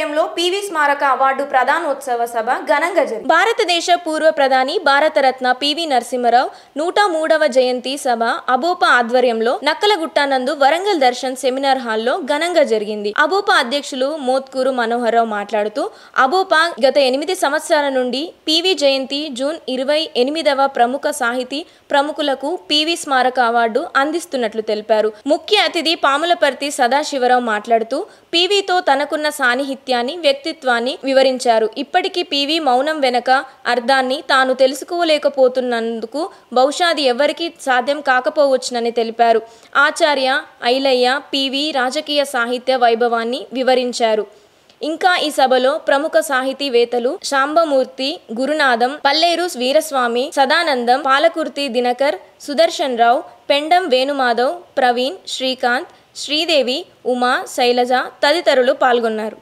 ఆధ్వర్యంలో పివి స్మారక అవార్డు ప్రదానోత్సవ సభ ఘనంగా జరిగింది. భారతదేశ పూర్వ ప్రధాని భారతరత్న పివి నరసింహారావు 103వ జయంతి సభ అబోపా ఆధ్వర్యంలో నక్కలగుట్ట నందు వరంగల్ దర్శన్ సెమినార్ హాల్లో ఘనంగా జరిగింది. అబోపా అధ్యక్షులు మోత్కూరు మనోహరరావు మాట్లాడుతూ అబోపా గత 8 సంవత్సరాల నుండి పివి జయంతి జూన్ 28వ ప్రముఖ సాహితీ ప్రముఖులకు పివి స్మారక అవార్డు అందిస్తున్నట్లు తెలిపారు. ముఖ్య అతిథి పాములపర్తి సదాశివరావు మాట్లాడుతూ పివితో తనకున్న సాన్నిహిత్యాన్ని వ్యక్తిత్వాన్ని వివరించారు. ఇప్పటికీ పివి మౌనం వెనక అర్థాన్ని తాను తెలుసుకోలేకపోతున్నందుకు బహుశా అది ఎవరికీ సాధ్యం కాకపోవచ్చునని తెలిపారు. ఆచార్య ఐలయ్య పివి రాజకీయ సాహిత్య వైభవాన్ని వివరించారు. ఇంకా ఈ సభలో ప్రముఖ సాహితీవేత్తలు శాంబమూర్తి, గురునాథం, పల్లేరు వీరస్వామి, సదానందం, పాలకుర్తి దినకర్, సుదర్శన్ రావు, పెండం వేణుమాధవ్, ప్రవీణ్, శ్రీకాంత్, శ్రీదేవి, ఉమా, శైలజ తదితరులు పాల్గొన్నారు.